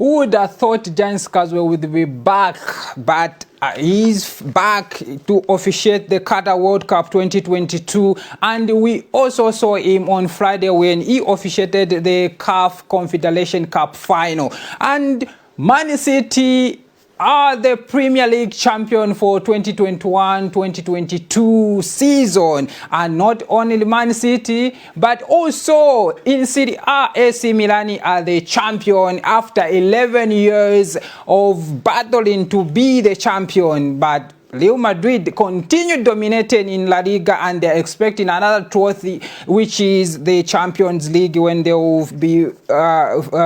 Who would have thought Giants Caswell would be back, but he's back to officiate the Qatar World Cup 2022, and we also saw him on Friday when he officiated the CAF Confederation Cup final. And Man City are the Premier League champion for 2021-2022 season, and not only Man City but also in Serie A, AC Milan are the champion after 11 years of battling to be the champion. But Real Madrid continue dominating in La Liga, and they're expecting another trophy, which is the Champions League, when they will be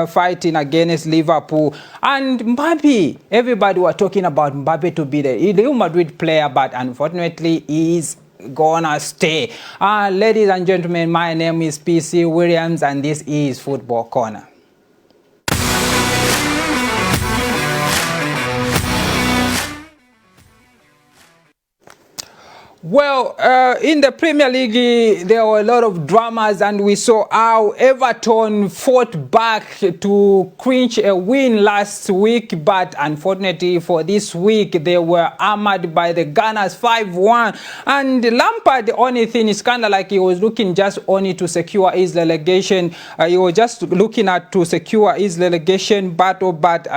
fighting against Liverpool. And Mbappe, everybody were talking about Mbappe to be the Real Madrid player, but unfortunately he's gonna stay. Ladies and gentlemen, my name is PC Williams, and this is Football Corner. Well, in the Premier League, there were a lot of dramas, and we saw how Everton fought back to clinch a win last week, but unfortunately for this week, they were hammered by the Gunners 5-1. And Lampard, the only thing is kind of like he was looking just only to secure his relegation. He was just looking at to secure his relegation battle, but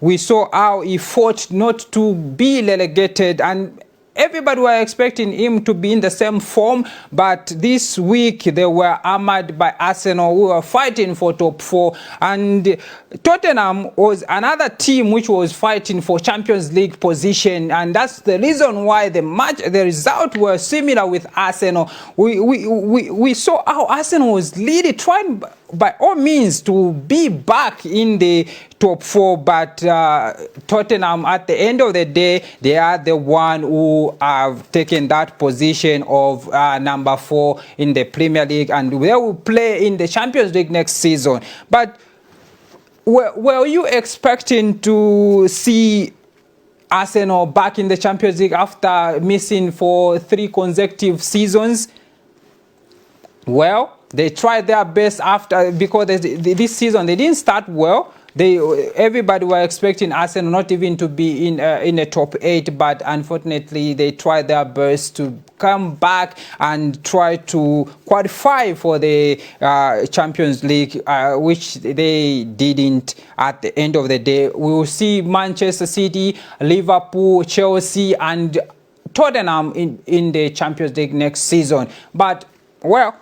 we saw how he fought not to be relegated, and everybody were expecting him to be in the same form, but this week they were hammered by Arsenal, who were fighting for top 4. And Tottenham was another team which was fighting for Champions League position, and that's the reason why the result were similar with Arsenal. We saw how Arsenal was really trying by all means to be back in the top 4, but Tottenham, at the end of the day, they are the one who have taken that position of number 4 in the Premier League, and they will play in the Champions League next season. But were you expecting to see Arsenal back in the Champions League after missing for 3 consecutive seasons? Well, they tried their best because this season they didn't start well. Everybody were expecting Arsenal not even to be in a top 8, but unfortunately they tried their best to come back and try to qualify for the Champions League, which they didn't. At the end of the day, we will see Manchester City, Liverpool, Chelsea, and Tottenham in the Champions League next season. But well,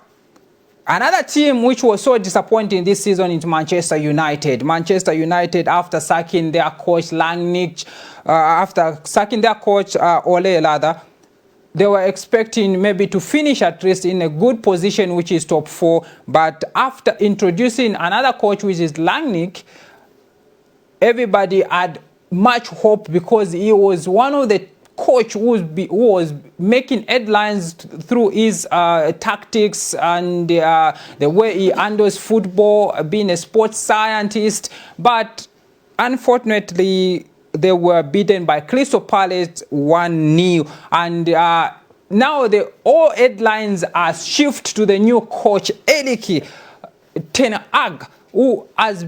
another team which was so disappointing this season is Manchester United. Manchester United, after sacking their coach Rangnick, Ole rather, they were expecting maybe to finish at least in a good position, which is top 4. But after introducing another coach, which is Rangnick, everybody had much hope, because he was one of the coach who was making headlines through his tactics and the way he handles football, being a sports scientist. But unfortunately, they were beaten by Crystal Palace 1-0, and now all headlines are shift to the new coach Erik ten Hag, who was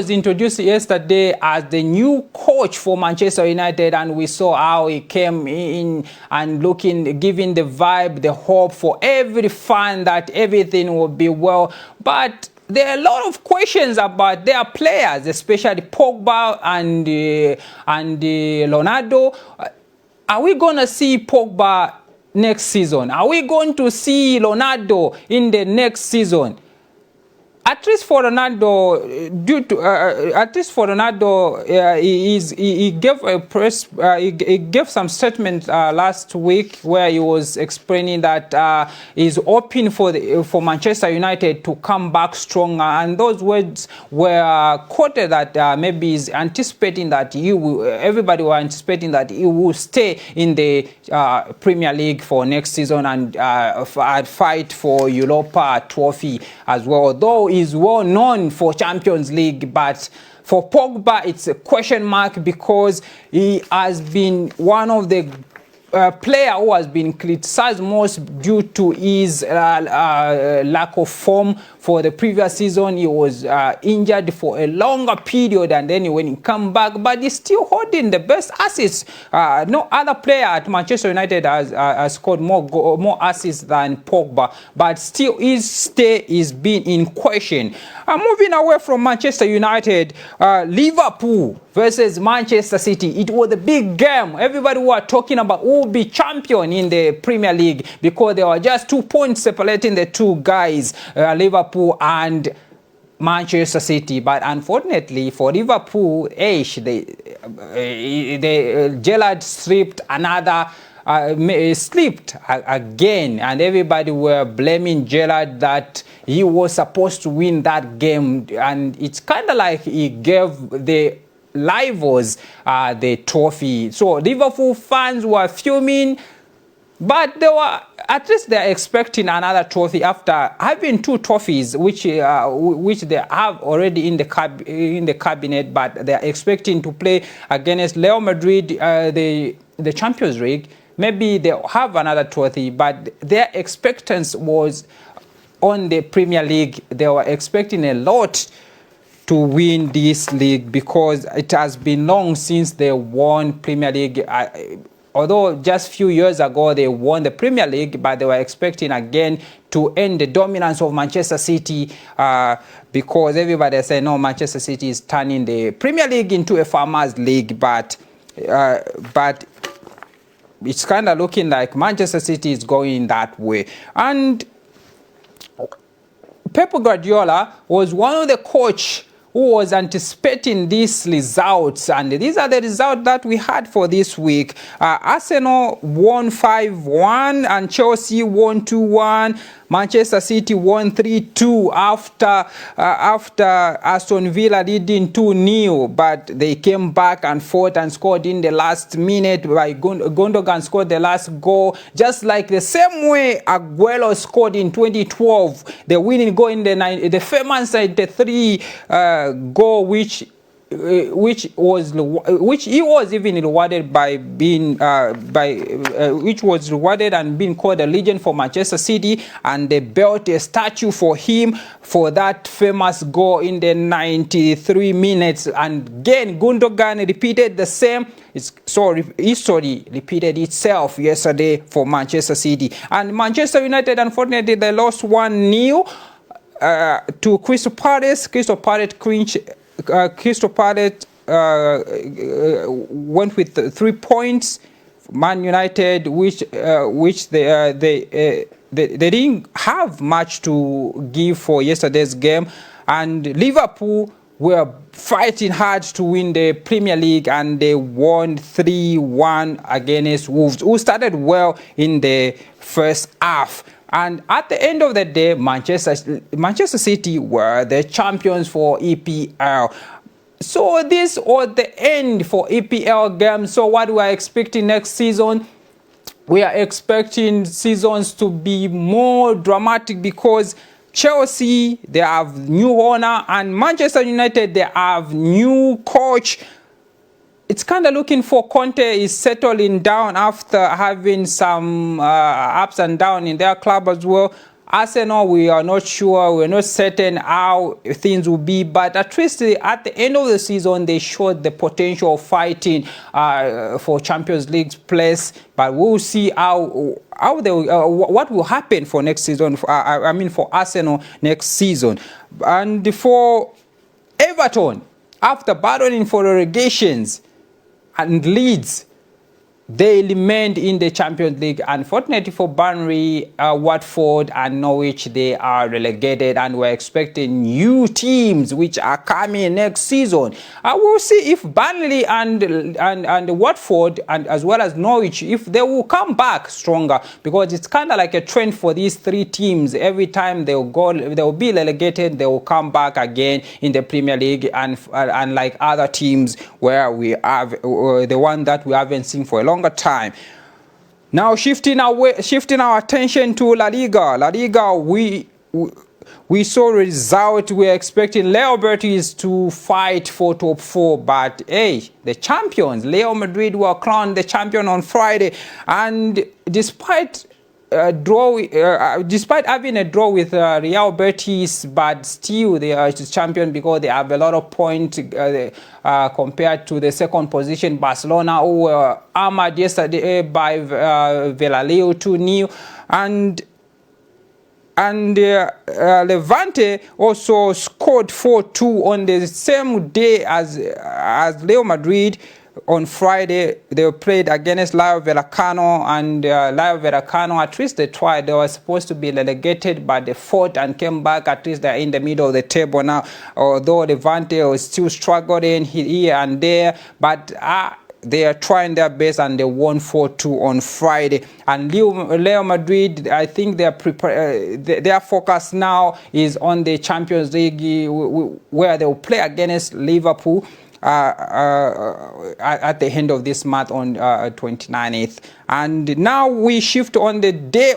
introduced yesterday as the new coach for Manchester United. And we saw how he came in and giving the vibe, the hope for every fan that everything will be well. But there are a lot of questions about their players, especially Pogba and Ronaldo. Are we going to see Pogba next season? Are we going to see Ronaldo in the next season? At least for Ronaldo, he gave some statement last week where he was explaining that he's hoping for Manchester United to come back stronger, and those words were quoted that maybe he's anticipating that everybody were anticipating that he will stay in the Premier League for next season and fight for Europa trophy as well. Though he's well known for Champions League, but for Pogba it's a question mark, because he has been one of the player who has been criticized most due to his lack of form for the previous season. He was injured for a longer period, and then when he come back, but he's still holding the best assists. No other player at Manchester United has scored more assists than Pogba, but still his stay is being in question. Moving away from Manchester United, Liverpool versus Manchester City. It was a big game. Everybody were talking about who will be champion in the Premier League, because there were just 2 points separating the two guys, Liverpool and Manchester City. But unfortunately for Liverpool, Gerrard slipped again, and everybody were blaming Gerrard that he was supposed to win that game, and it's kind of like he gave the rivals the trophy. So Liverpool fans were fuming, but at least they're expecting another trophy after having 2 trophies, which they have already in the cabinet. But they're expecting to play against Real Madrid, the Champions League. Maybe they'll have another trophy, but their expectancy was on the Premier League. They were expecting a lot to win this league, because it has been long since they won Premier League. Although just a few years ago they won the Premier League, but they were expecting again to end the dominance of Manchester City, because everybody said, no, Manchester City is turning the Premier League into a farmers league, but it's kind of looking like Manchester City is going that way. And Pep Guardiola was one of the coach who was anticipating these results, and these are the results that we had for this week. Arsenal won 5-1 and Chelsea won 2-1. Manchester City won 3-2 after Aston Villa leading 2-0, but they came back and fought and scored in the last minute. By Gundogan scored the last goal, just like the same way Aguero scored in 2012, the winning goal in the famous 93 goal, which he was even rewarded by being which was rewarded and being called a legend for Manchester City, and they built a statue for him for that famous goal in the 93 minutes. And again, Gundogan repeated the same. History repeated itself yesterday for Manchester City. And Manchester United, unfortunately, they lost 1-0 to Crystal Palace. Crystal Palace went with 3 points. Man United, which they didn't have much to give for yesterday's game, and Liverpool were fighting hard to win the Premier League, and they won 3-1 against Wolves, who started well in the first half. And at the end of the day, Manchester City were the champions for EPL. So this was the end for EPL games. So what we are expecting next season? We are expecting seasons to be more dramatic, because Chelsea, they have new owner, and Manchester United, they have new coach. It's kind of looking for Conte is settling down after having some ups and downs in their club as well. Arsenal, we are not sure, we're not certain how things will be, but at least at the end of the season, they showed the potential of fighting for Champions League place. But we'll see how they what will happen for next season. For Arsenal next season. And for Everton, after battling for relegations and Leeds, they remained in the Champions League. Unfortunately for Burnley, Watford and Norwich, they are relegated, and we're expecting new teams which are coming next season. We'll see if Burnley and Watford, and as well as Norwich, if they will come back stronger, because it's kind of like a trend for these 3 teams. Every time they will be relegated, they will come back again in the Premier League, and like other teams where we have the one that we haven't seen for a long time. Now shifting our attention to La Liga. La Liga, we saw result. We're expecting Real Betis to fight for top 4, but hey, the champions, Real Madrid, were crowned the champion on Friday, and despite despite having a draw with Real Betis, but still they are champion because they have a lot of points compared to the second position Barcelona, who were hammered yesterday by Villarreal 2-0, and Levante also scored 4-2 on the same day as Real Madrid. On Friday, they played against Rayo Vallecano, and Rayo Vallecano, at least they tried. They were supposed to be relegated, but they fought and came back. At least they're in the middle of the table now, although Levante was still struggling here and there, but they are trying their best, and they won 4-2 on Friday. And Real Madrid, I think their focus now is on the Champions League, where they will play against Liverpool at the end of this month on 29th. And now we shift on the day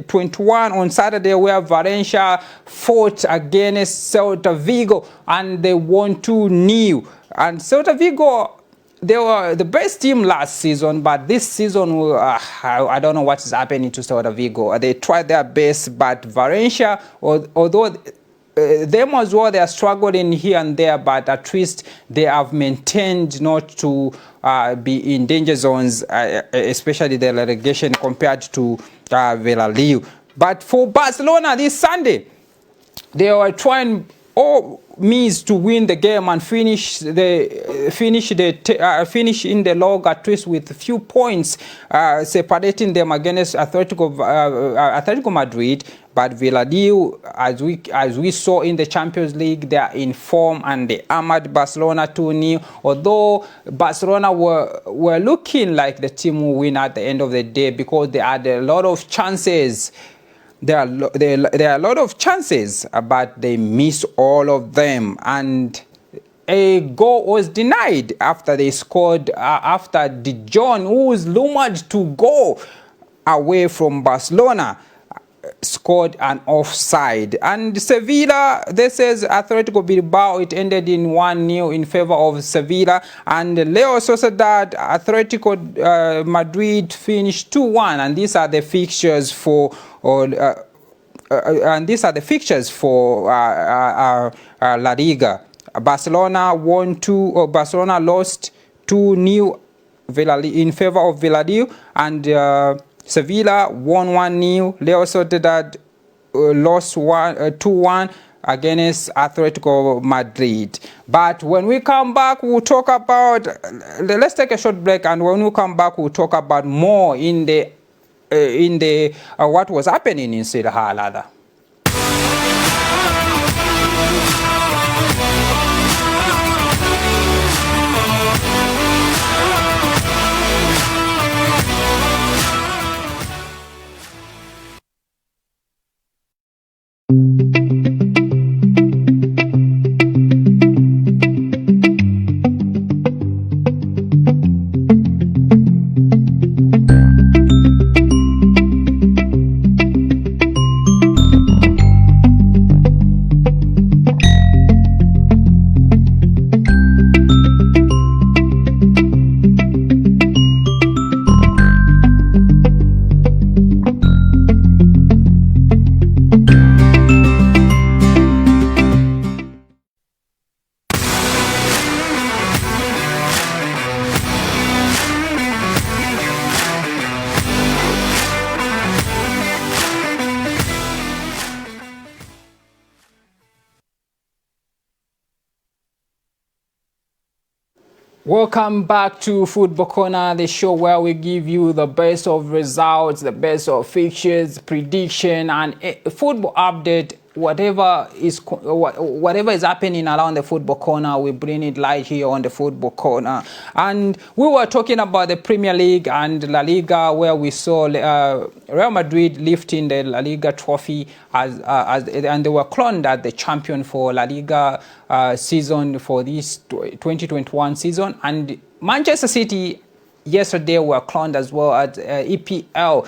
21 on Saturday, where Valencia fought against Celta Vigo and they won 2-0. And Celta Vigo, they were the best team last season, but this season, I don't know what is happening to Celta Vigo. They tried their best, but Valencia, although them as well, they are struggling here and there, but at least they have maintained not to be in danger zones, especially the relegation, compared to Villarreal. But for Barcelona this Sunday, they were trying all means to win the game and finish in the log at least with a few points, separating them against Atletico Madrid. But Villarreal, as we saw in the Champions League, they are in form and they hammered Barcelona 2-0. Although Barcelona were looking like the team will win at the end of the day, because they had a lot of chances. There are a lot of chances, but they missed all of them. And a goal was denied after they scored, after De Jong, who was rumored to go away from Barcelona, scored an offside. And Sevilla, this is Atletico Bilbao, it ended in 1-0 in favor of Sevilla. And Real Sociedad, Atletico Madrid finished 2-1. And these are the fixtures for La Liga. Barcelona Barcelona lost 2-0 in favor of Villarreal, and Sevilla won 1-0. Real Sociedad lost 2-1 against Atletico Madrid. But when we come back, we'll talk about, let's take a short break, and when we come back, we'll talk about more in the what was happening in Serie A. Welcome back to Football Corner, the show where we give you the best of results, the best of fixtures, prediction, and football update. Whatever is happening around the Football Corner, we bring it live here on the Football Corner. And we were talking about the Premier League and La Liga, where we saw Real Madrid lifting the La Liga trophy and they were crowned as the champion for La Liga season for this 2021 season. And Manchester City yesterday were crowned as well as EPL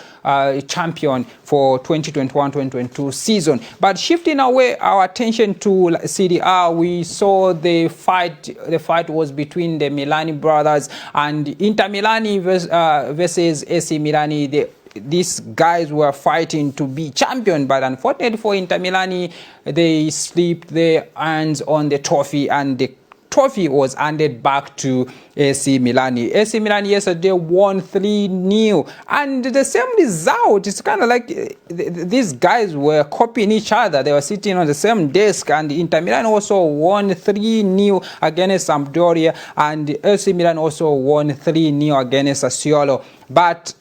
champion for 2021-2022 season. But shifting away our attention to Serie A, we saw the fight. The fight was between the Milani brothers and Inter Milani versus AC Milani. these guys were fighting to be champion, but unfortunately for Inter Milan, they slipped their hands on the trophy, and the trophy was handed back to AC Milan. AC Milan yesterday won 3-0, and the same result. It's kind of like these guys were copying each other. They were sitting on the same desk, and Inter Milan also won 3-0 against Sampdoria, and AC Milan also won 3-0 against Sassuolo. But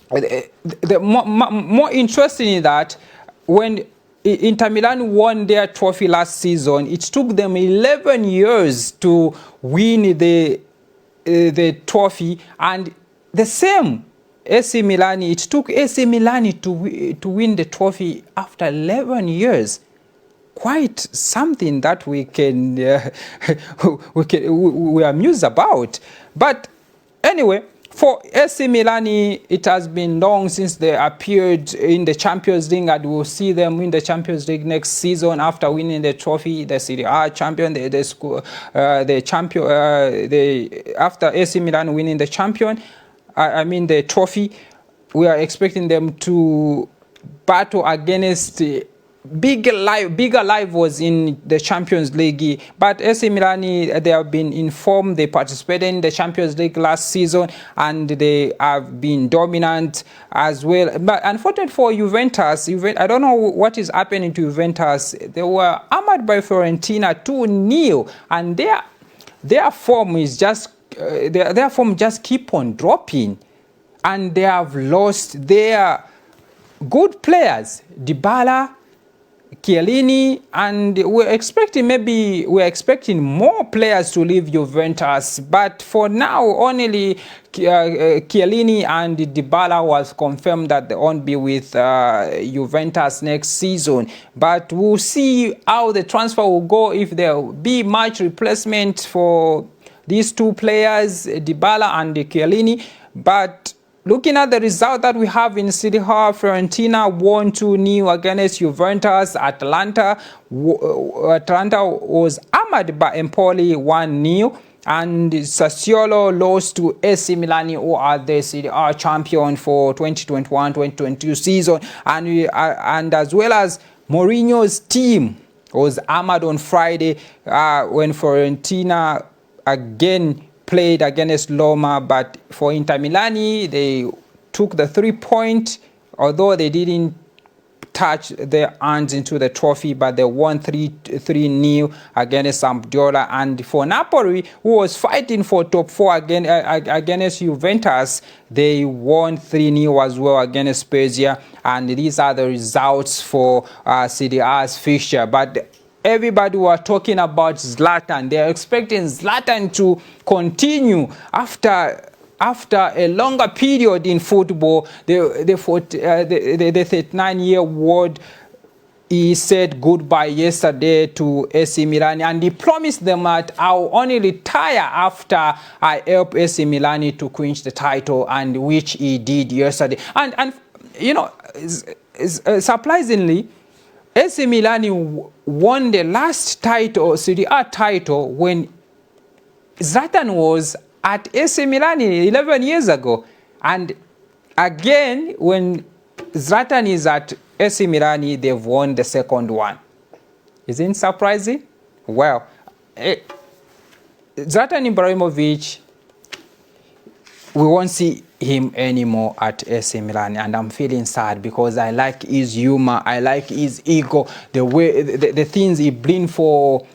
the more interesting is that when Inter Milan won their trophy last season, it took them 11 years to win the trophy, and the same AC Milan, it took AC Milan to win the trophy after 11 years. Quite something that we can we are amused about. But anyway, for AC Milan, it has been long since they appeared in the Champions League, and we'll see them win the Champions League next season after winning the trophy, the Serie A champion, after AC Milan winning the the trophy. We are expecting them to battle against bigger rivals in the Champions League. But AC Milan, they have been informed, they participated in the Champions League last season, and they have been dominant as well. But unfortunately for Juventus, I don't know what is happening to Juventus. They were hammered by Fiorentina 2-0, and their form is just their form just keep on dropping, and they have lost their good players, Dybala, Chiellini, and we're expecting more players to leave Juventus, but for now only Chiellini and Dybala was confirmed that they won't be with Juventus next season. But we'll see how the transfer will go, if there will be much replacement for these two players, Dybala and Chiellini. But looking at the result that we have in Serie A, Fiorentina won 2-0 against Juventus. Atalanta was hammered by Empoli 1-0. And Sassuolo lost to AC Milan, who are the Serie A champion for 2021-2022 season. And as well as Mourinho's team was hammered on Friday when Fiorentina again played against Roma. But for Inter Milan, they took the 3-point, although they didn't touch their hands into the trophy, but they won 3-0 against Sampdoria. And for Napoli, who was fighting for top 4 against Juventus, they won 3-0 as well against Spezia. And these are the results for Serie A's fixture. But everybody was talking about Zlatan. They're expecting Zlatan to continue after a longer period in football. The 39-year-old, he said goodbye yesterday to AC Milan, and he promised them that I'll only retire after I help AC Milan to clinch the title, and which he did yesterday. And you know, surprisingly, AC Milan won the last title, Serie A title, when Zlatan was at AC Milan 11 years ago. And again, when Zlatan is at AC Milan, they've won the second one. Isn't it surprising? Well, Zlatan Ibrahimovic, we won't see him anymore at AC Milan, and I'm feeling sad because I like his humor, I like his ego, the way the things he brings for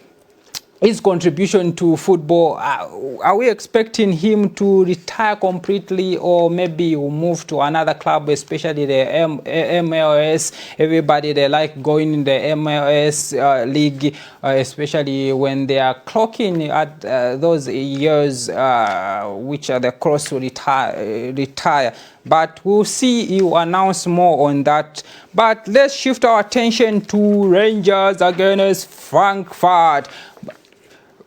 his contribution to football. Are we expecting him to retire completely, or maybe he'll move to another club, especially the MLS? Everybody, they like going in the MLS league, especially when they are clocking at those years which are the close to retire. But we'll see, he will announce more on that. But let's shift our attention to Rangers against Frankfurt.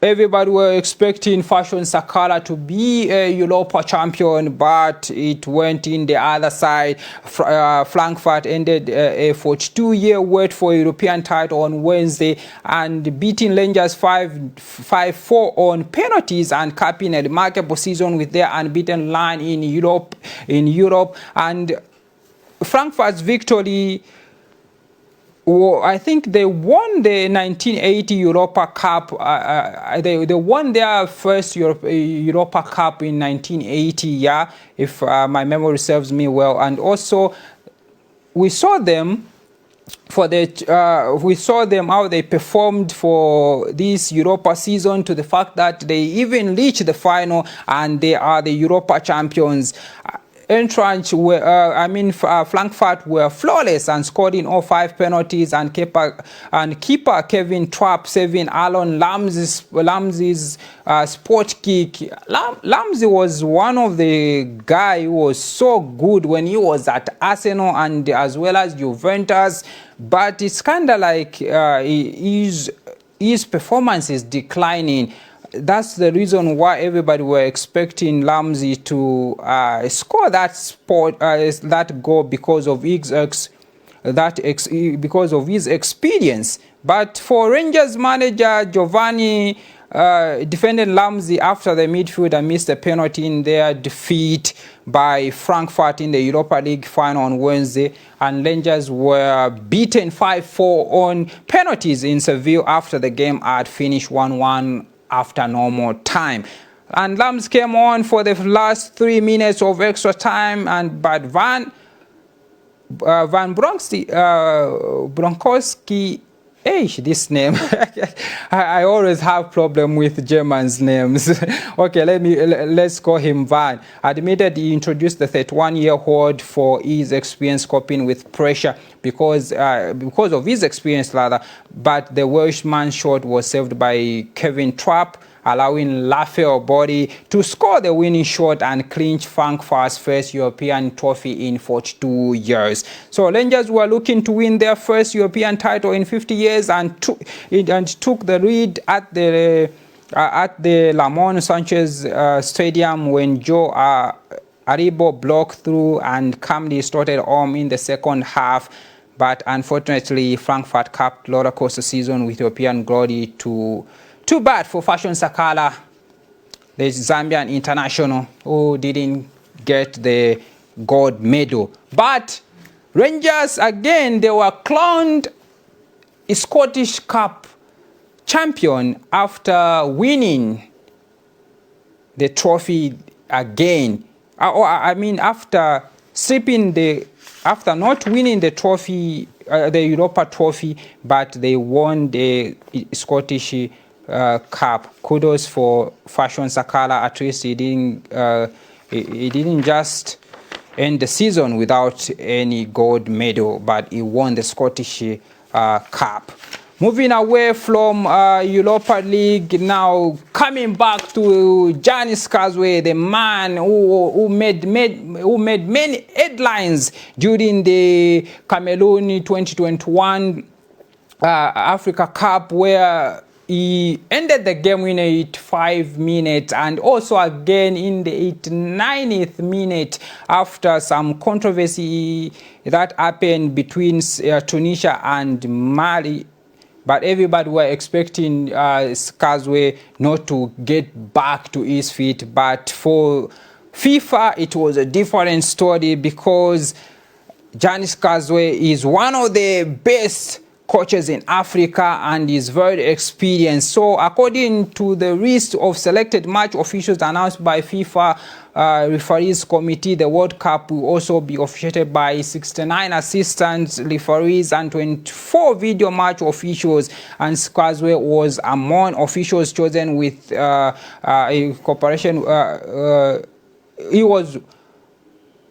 everybody were expecting Fashion Sakala to be a Europa champion, but it went in the other side. Frankfurt ended a 42-year wait for European title on Wednesday and beating Rangers 5-4 on penalties and capping a remarkable season with their unbeaten line in Europe. And Frankfurt's victory, I think they won the 1980 Europa Cup. They won their first Europa Cup in 1980, yeah, if my memory serves me well. And also, we saw them how they performed for this Europa season, to the fact that they even reached the final and they are the Europa champions. Frankfurt were flawless and scored in all 5 penalties, and keeper Kevin Trapp saving Aaron Ramsey's spot kick. Ramsey was one of the guy who was so good when he was at Arsenal and as well as Juventus, but it's kind of like his performance is declining. That's the reason why everybody were expecting Ramsey to score that goal because of his experience. But for Rangers manager Giovanni, defended Ramsey after the midfielder missed a penalty in their defeat by Frankfurt in the Europa League final on Wednesday, and Rangers were beaten 5-4 on penalties in Seville after the game had finished 1-1 after normal time. And Lams came on for the last 3 minutes of extra time, but Van Bronkowski, this name, I always have problem with Germans' names. Okay, let's call him Van. Admitted he introduced the 31-year-old for his experience coping with pressure because of his experience rather, but the Welshman's shot was saved by Kevin Trapp, allowing Raphael Body to score the winning shot and clinch Frankfurt's first European trophy in 42 years. So Rangers were looking to win their first European title in 50 years and took the lead at the Ramon Sanchez Stadium when Joe Aribo blocked through and calmly started home in the second half. But unfortunately, Frankfurt capped rollercoaster season with European glory too bad for Fashion Sakala, the Zambian international, who didn't get the gold medal. But Rangers, again, they were crowned Scottish Cup champion after winning the trophy again. After not winning the trophy, the Europa trophy, but they won the Scottish Cup. Kudos for Fashion Sakala. At least he didn't just end the season without any gold medal, but he won the Scottish Cup. Moving away from Europa League, now coming back to Giannis Skazwe, the man who made many headlines during the Cameroon 2021 Africa Cup, where he ended the game in 85 minutes and also again in the 89th minute after some controversy that happened between Tunisia and Mali. But everybody were expecting Skazwe not to get back to his feet. But for FIFA, it was a different story because Giannis Skazwe is one of the best coaches in Africa and is very experienced. So according to the list of selected match officials announced by FIFA referees committee, the World Cup will also be officiated by 69 assistant referees and 24 video match officials, and Skazwe was among officials chosen with a cooperation. He was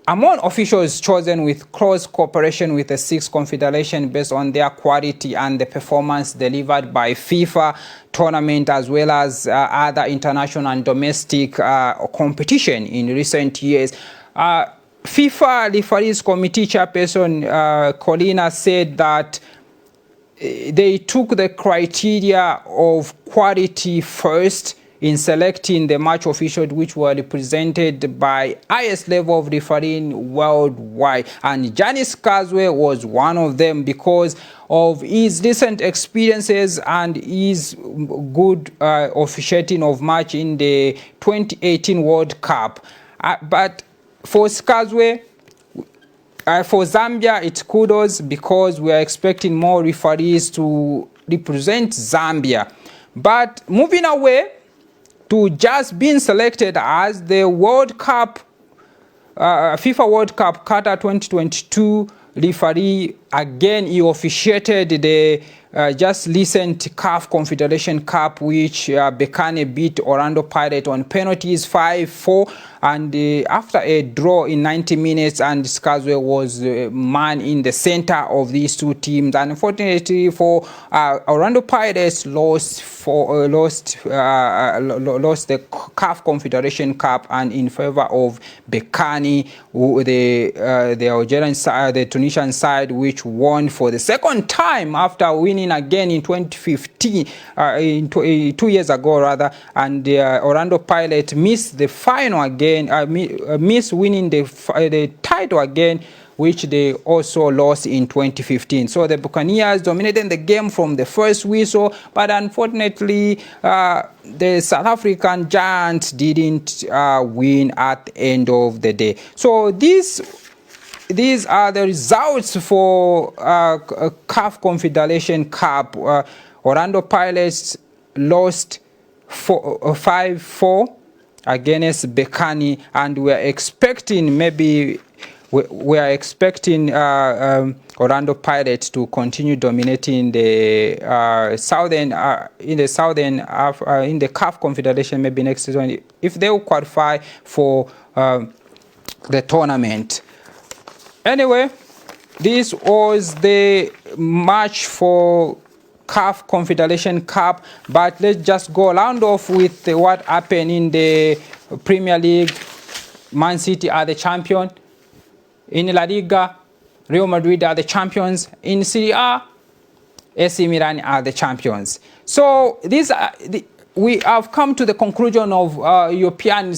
among officials chosen with close cooperation with the 6 confederation based on their quality and the performance delivered by FIFA tournament as well as other international and domestic competition in recent years. FIFA referees committee chairperson Colina said that they took the criteria of quality first in selecting the match officials, which were represented by highest level of refereeing worldwide, and Giannis Kazwe was one of them because of his recent experiences and his good officiating of match in the 2018 World Cup. But for Kazwe, for Zambia, it's kudos because we are expecting more referees to represent Zambia. But moving away to just being selected as the World Cup, FIFA World Cup Qatar 2022 referee, again he officiated the just recent CAF Confederation Cup, which Berkane beat Orlando Pirates on penalties 5-4, and after a draw in 90 minutes, and Kazwe was man in the center of these two teams. And unfortunately for Orlando Pirates, lost the CAF Confederation Cup, and in favor of Berkane, the Algerian side, the Tunisian side, which won for the second time after winning again in 2015, 2 years ago rather, and Orlando Pirates missed the final again, missed winning the title again, which they also lost in 2015. So the Buccaneers dominated the game from the first whistle, but unfortunately the South African Giants didn't win at the end of the day. So these are the results for CAF Confederation Cup. Orlando Pirates lost 5-4 against Berkane, and we're expecting Orlando Pirates to continue dominating the in the CAF Confederation maybe next season if they will qualify for the tournament. Anyway, this was the match for CAF Confederation Cup, but let's just go round off with what happened in the Premier League. Man City are the champion. In La Liga, Real Madrid are the champions. In Serie A, AC Milan are the champions. So these are we have come to the conclusion of European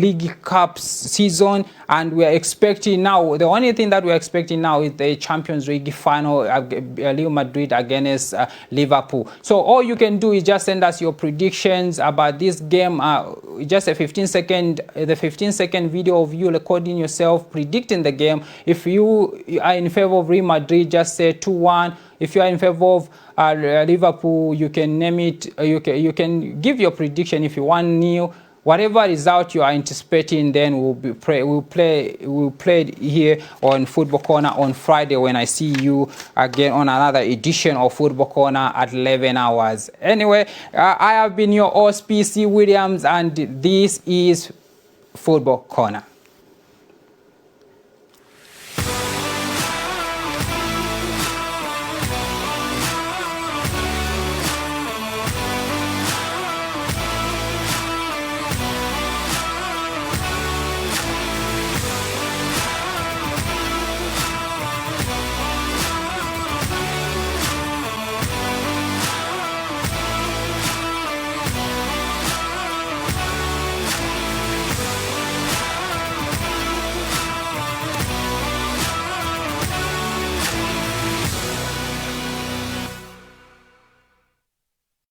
League Cup season, and we are expecting now, the only thing that we are expecting now is the Champions League final, Real Madrid against Liverpool. So all you can do is just send us your predictions about this game, just a 15-second video of you recording yourself predicting the game. If you are in favor of Real Madrid, just say 2-1. If you are in favor of Liverpool, you can name it. You can give your prediction. If you want new, whatever result you are anticipating, then we'll play here on Football Corner on Friday when I see you again on another edition of Football Corner at 11 hours. Anyway, I have been your host, PC Williams, and this is Football Corner.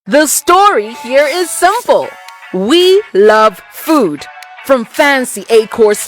The story here is simple. We love food. From fancy 8-course meals